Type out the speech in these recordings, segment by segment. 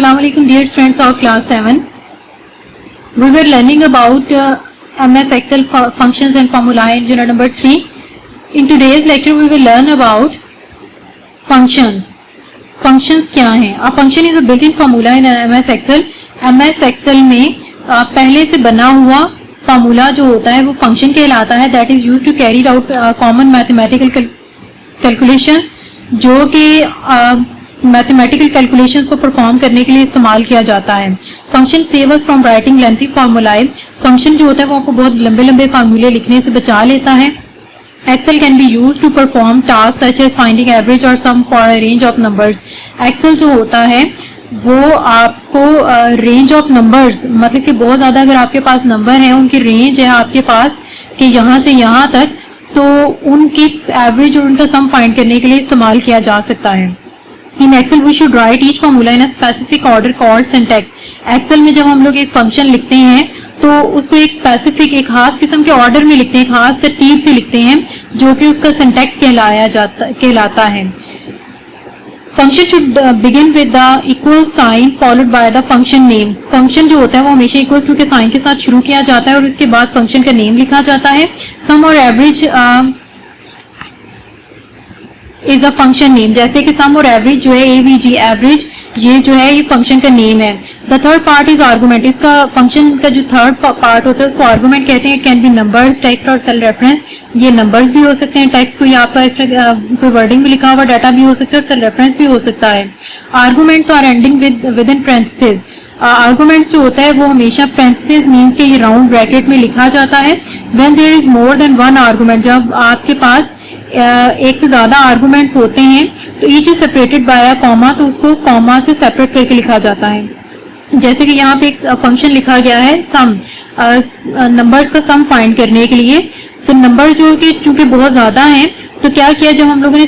Assalamu alaikum dear students of class 7. We were learning about MS Excel functions and formulae in unit number 3. In today's lecture we will learn about functions. Functions क्या हैं? A function is a built-in formula in MS Excel. MS Excel में पहले से बना हुआ formula जो होता है वो फंक्शन कहलाता है. That is used to carry out common mathematical calculations, जो कि मैथमेटिकल कैलकुलेशंस को परफॉर्म करने के लिए इस्तेमाल किया जाता है. Function save us from writing lengthy formulae. Function जो होता है वो आपको बहुत लंबे लंबे फार्मूले लिखने से बचा लेता है. Excel can be used to perform tasks such as finding average or sum for a range of numbers. Excel जो होता है वो आपको रेंज ऑफ नंबर्स, मतलब कि बहुत ज़्यादा अगर आपके पास नंबर है, उनकी रेंज है आपके पास कि यहाँ से यहाँ तक, तो उनकी एवरेज और उनका सम फाइंड करने के लिए इस्तेमाल किया जा सकता है. In Excel we should write each formula in a specific order called syntax. Excel में जब हम लोग एक फंक्शन लिखते हैं तो उसको एक स्पेसिफिक, एक खास किस्म के ऑर्डर में लिखते हैं, खास तरतीब से लिखते हैं, जो कि उसका सिंटैक्स कहलाता है. Function should begin with the equal sign followed by the function name. Function जो होता है वो हमेशा इक्वल टू के साइन के साथ शुरू किया जाता है और उसके बाद फंक्शन का नेम लिखा जाता है. सम और average is a function name, जैसे कि सम और एवरेज जो है एवीजी एवरेज, ये जो है ये फंक्शन का नेम है. The third part is argument. इसका फंक्शन का जो थर्ड पार्ट होता है उसको आर्गुमेंट कहते हैं. It can be numbers, text और सेल रेफरेंस. ये नंबर्स भी हो सकते हैं, टेक्स्ट कोई आपका इस कोई वर्डिंग भी लिखा हुआ डाटा भी हो सकता है और सेल रेफरेंस भी हो सकता है. Arguments are ending with in parenthesis. Arguments जो होता है वो हमेशा पैरेंथेसिस मींस के ये राउंड ब्रैकेट में लिखा जाता है. When there is more than one argument, जब आपके पास एक से ज्यादा आर्गुमेंट्स होते हैं तो each is separated by a comma, तो उसको कॉमा से सेपरेट करके लिखा जाता है. जैसे कि यहाँ पे एक फंक्शन लिखा गया है सम, नंबर्स का सम फाइंड करने के लिए. तो नंबर जो कि चूंकि बहुत ज्यादा हैं, तो क्या किया, जब हम लोगों ने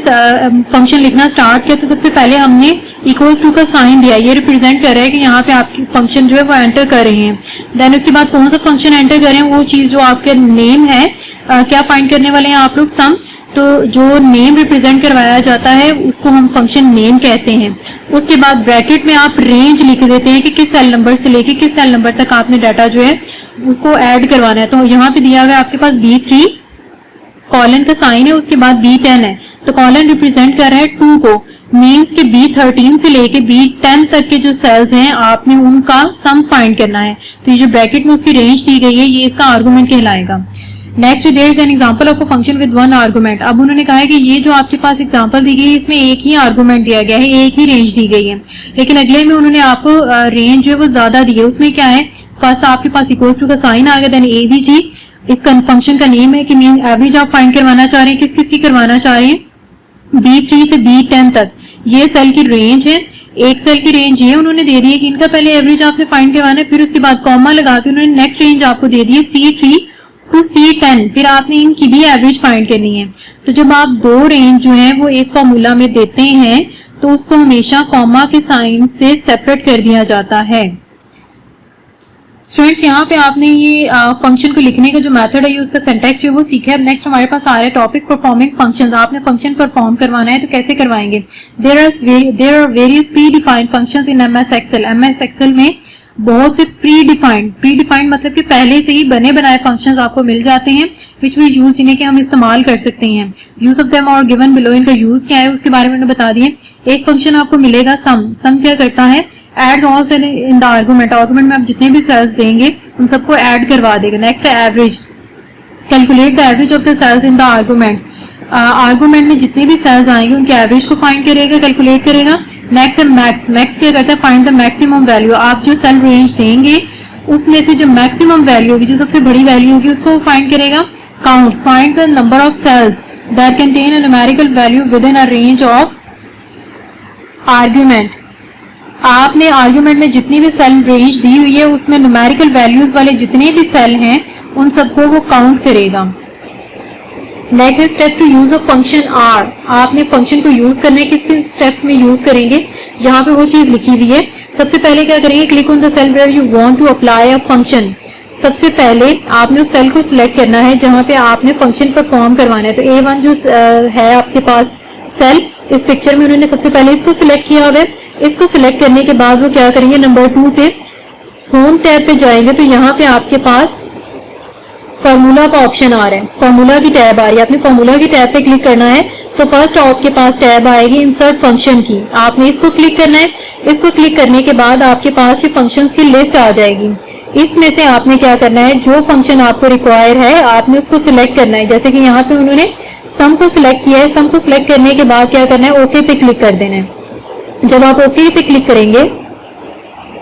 फंक्शन लिखना स्टार्ट किया तो सबसे पहले हमने इक्वल्स टू का साइन दिया. ये रिप्रेजेंट कर रहा है कि यहाँ पे आपकी फंक्शन जो है वो एंटर कर रहे हैं. देन उसके बाद कौन सा फंक्शन एंटर कर रहे हैं, वो चीज जो आपके नेम है, क्या फाइंड करने वाले हैं आप लोग, सम. तो जो नेम रिप्रेजेंट करवाया जाता है उसको हम फंक्शन नेम कहते हैं. उसके बाद ब्रैकेट में आप रेंज लिख देते हैं कि किस सेल नंबर से लेके किस सेल नंबर तक आपने डाटा जो है उसको ऐड करवाना है. तो यहाँ पे दिया हुआ है आपके पास B3, कॉलन का साइन है, उसके बाद B10 है. तो कॉलन रिप्रेजेंट कर रहा है 2 को, मीन्स के B13 से लेके B10 तक के जो सेल्स हैं आपने उनका सम फाइंड करना है. तो ये जो ब्रैकेट में उसकी रेंज दी गई है ये इसका आर्गुमेंट कहलाएगा. Next there is an example of a function with one argument. अब उन्होंने कहा है कि ये जो आपके पास एग्जांपल दी गई है इसमें एक ही आर्गुमेंट दिया गया है, एक ही रेंज दी गई है, लेकिन अगले में उन्होंने आपको रेंज जो है वो ज्यादा दी है. उसमें क्या है, फर्स्ट आपके पास इक्वल्स टू का साइन आ गया, देन एवीजी इसका फंक्शन का नेम है कि मीन एवरेज आप फाइंड करवाना चाह रहे हैं, किस किस की करवाना चाह रहे हैं, B3 से B10 तक. ये सेल की रेंज है, एक सेल की रेंज ये उन्होंने दे दी है कि इनका पहले एवरेज आपने फाइंड करवाना है, फिर उसके बाद कॉमा लगा के उन्होंने नेक्स्ट रेंज आपको दे दी है C3 टू C10, फिर आपने इनकी भी एवरेज फाइंड करनी है. तो जब आप दो रेंज जो है वो एक फॉर्मूला में देते हैं तो उसको हमेशा कॉमा के साइन से सेपरेट कर दिया जाता है. स्टूडेंट्स यहाँ पे आपने ये फंक्शन को लिखने का जो मेथड है उसका सिंटैक्स जो है वो सीखा है. अब नेक्स्ट हमारे पास आ रहा है टॉपिक परफॉर्मिंग फंक्शंस. आपने फंक्शन परफॉर्म करवाना है तो कैसे करवाएंगे. There are various predefined functions in MS Excel. MS Excel में बहुत से प्री डिफाइंड मतलब कि पहले से ही बने बनाए फंक्शंस आपको मिल जाते हैं, विच वी यूज, जिन्हें कि हम इस्तेमाल कर सकते हैं. यूज ऑफ देम और गिवन बिलो, इनका यूज क्या है उसके बारे में बता दिए. एक फंक्शन आपको मिलेगा सम क्या करता है, adds all cell in the argument. Argument में आप जितने भी सेल्स देंगे उन सबको ऐड करवा देगा. नेक्स्ट है average, calculate the average of the cells in the arguments. Argument में जितने भी सेल्स आएंगे उनके एवरेज को फाइंड करेगा, कैलकुलेट करेगा. नेक्स्ट है मैक्स. मैक्स क्या करता है, फाइंड द मैक्सिमम वैल्यू. आप जो सेल रेंज देंगे उसमें से जो मैक्सिमम वैल्यू होगी, जो सबसे बड़ी वैल्यू होगी, उसको फाइंड करेगा. Counts, find the number of cells that contain a numerical value within a range of argument. आपने आर्गुमेंट में जितनी भी सेल रेंज दी हुई है उसमें न्यूमेरिकल वैल्यूज वाले जितने भी सेल हैं उन सबको वो काउंट करेगा. Next step to use a function or. आपने फंक्शन को यूज करने के किस स्टेप्स में यूज करेंगे, यहाँ पे वो चीज लिखी हुई है. सबसे पहले क्या करेंगे, click on the cell where you want to apply a function. सबसे पहले आपने उस सेल को सिलेक्ट करना है जहाँ पे आपने फंक्शन परफॉर्म करवाना है. तो A1 जो है आपके पास सेल, इस पिक्चर में उन्होंने सबसे पहले इसको सिलेक्ट किया हुआ है. इसको सिलेक्ट करने के बाद वो क्या करेंगे, नंबर 2 पे होम टैब पे जाएंगे तो यहाँ पे आपके पास फार्मूला का ऑप्शन आ रहा है, फार्मूला की टैब आ रही है। आपने फार्मूला की टैब पे क्लिक करना है तो फर्स्ट आपके पास टैब आएगी इंसर्ट फंक्शन की, आपने इसको क्लिक करना है। इसको क्लिक करने के बाद आपके पास ये फंक्शंस की लिस्ट आ जाएगी। इसमें से आपने क्या करना है, जो फंक्शन आपको रिक्वायर है आपने उसको सिलेक्ट करना है। जैसे कि यहाँ पे उन्होंने सम को सिलेक्ट किया है, सम को सिलेक्ट करने के बाद क्या करना है, ओके पे क्लिक कर देना है। जब आप ओके पे क्लिक करेंगे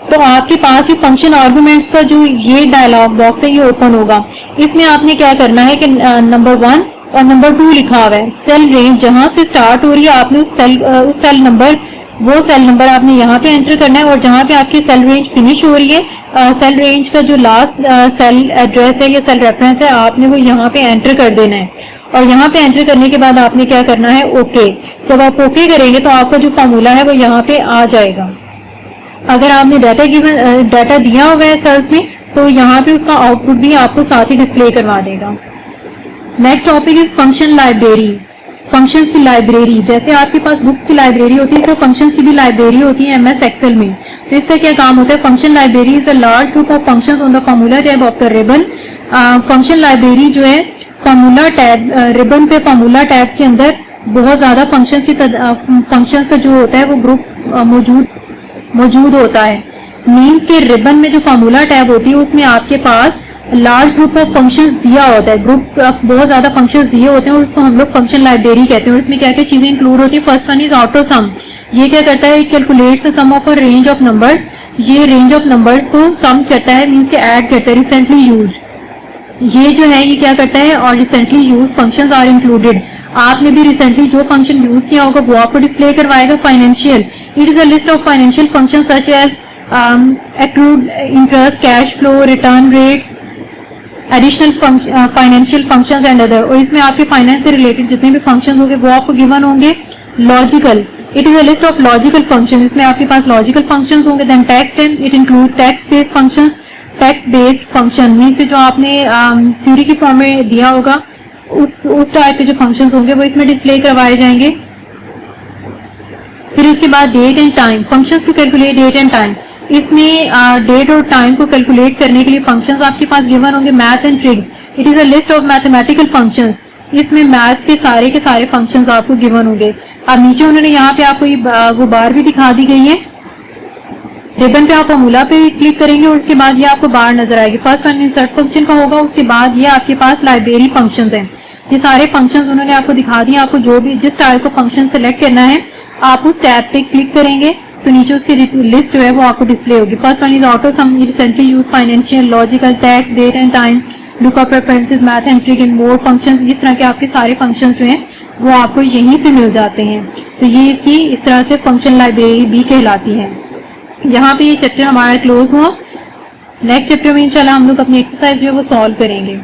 तो आपके पास ये फंक्शन आर्गुमेंट्स का जो ये डायलॉग बॉक्स है ये ओपन होगा। इसमें आपने क्या करना है कि नंबर 1 और नंबर 2 लिखा हुआ है, सेल रेंज जहां से स्टार्ट हो रही है आपने उस सेल नंबर आपने यहाँ पे एंटर करना है, और जहाँ पे आपकी सेल रेंज फिनिश हो रही है सेल रेंज का जो लास्ट सेल एड्रेस है या सेल रेफरेंस है आपने वो यहाँ पे एंटर कर देना है। और यहाँ पे एंटर करने के बाद आपने क्या करना है, ओके। जब आप ओके करेंगे तो आपका जो फॉर्मूला है वो यहाँ पे आ जाएगा। अगर आपने डाटा दिया हुआ है सेल्स में तो यहाँ पे उसका आउटपुट भी आपको साथ ही डिस्प्ले करवा देगा। Next topic is function library, functions की लाइब्रेरी। जैसे आपके पास बुक्स की लाइब्रेरी होती है, इस तरह फंक्शंस की भी लाइब्रेरी होती है MS एक्सेल में। तो इसका क्या काम होता है, function library is a large group of functions on the formula tab of the ribbon. Function library जो है फार्मूला टैब रिबन पे फार्मूला टैब के अंदर बहुत ज्यादा फंक्शंस का जो होता है वो ग्रुप मौजूद होता है। मीन्स के रिबन में जो फार्मूला टैब होती है उसमें आपके पास लार्ज ग्रुप ऑफ फंक्शंस दिया होता है, ग्रुप बहुत ज्यादा फंक्शंस दिए होते हैं और उसको हम लोग फंक्शन लाइब्रेरी कहते हैं। और इसमें क्या क्या चीजें इंक्लूड होती है, first one is auto sum. ये क्या करता है, calculates the sum of a range of numbers. ये रेंज ऑफ नंबर्स को सम करता है, मीन्स के ऐड करता है। रिसेंटली यूज्ड ये जो है ये क्या करता है, और recently used functions are included. आपने भी रिसेंटली जो फंक्शन यूज किया होगा वो आपको डिस्प्ले करवाएगा। Financial, it is a list of financial function such as accrued interest, cash flow, return rates, additional financial functions and other। और इसमें आपके फाइनेंस से रिलेटेड जितने भी फंक्शंस होंगे वो आपको गिवन होंगे। Logical, it is a list of logical function, इसमें आपके पास लॉजिकल फंक्शंस होंगे। Then text, it include text based functions. Text based function means जो आपने थ्योरी की फॉर्म में दिया होगा उस टाइप के जो फंक्शंस होंगे वो इसमें डिस्प्ले करवाए जाएंगे। फिर उसके बाद date and time, functions to calculate date and time. इसमें डेट और टाइम को कैलकुलेट करने के लिए फंक्शंस आपके पास गिवन होंगे। Math and trig, it is a list of mathematical functions. इसमें मैथ्स के सारे फंक्शंस आपको गिवन होंगे। अब नीचे उन्होंने यहाँ पे आपको वो बार भी दिखा दी गई है। रिबन पे आप फॉर्मूला पे क्लिक करेंगे और उसके बाद ये आपको बार नजर आएगी। फर्स्ट वन इंसर्ट फंक्शन का होगा, उसके बाद ये आपके पास लाइब्रेरी फंक्शंस हैं। ये सारे फंक्शंस उन्होंने आपको दिखा दिए। आपको जो भी जिस टाइप का फंक्शन सेलेक्ट करना है आप उस टैब पे क्लिक करेंगे तो नीचे उसकी लिस्ट जो है वो आपको डिस्प्ले होगी। First one is auto sum, recently used, financial, logical, text, date and time, lookup, preferences, math and trig and more functions. इस तरह के आपके सारे फंक्शंस जो हैं वो आपको यहीं से मिल जाते हैं। तो ये इसकी इस तरह से फंक्शन लाइब्रेरी भी कहलाती है। यहाँ पे ये चैप्टर हमारा क्लोज हुआ। नेक्स्ट चैप्टर में इंशाल्लाह हम लोग अपनी एक्सरसाइज जो है वो सॉल्व करेंगे।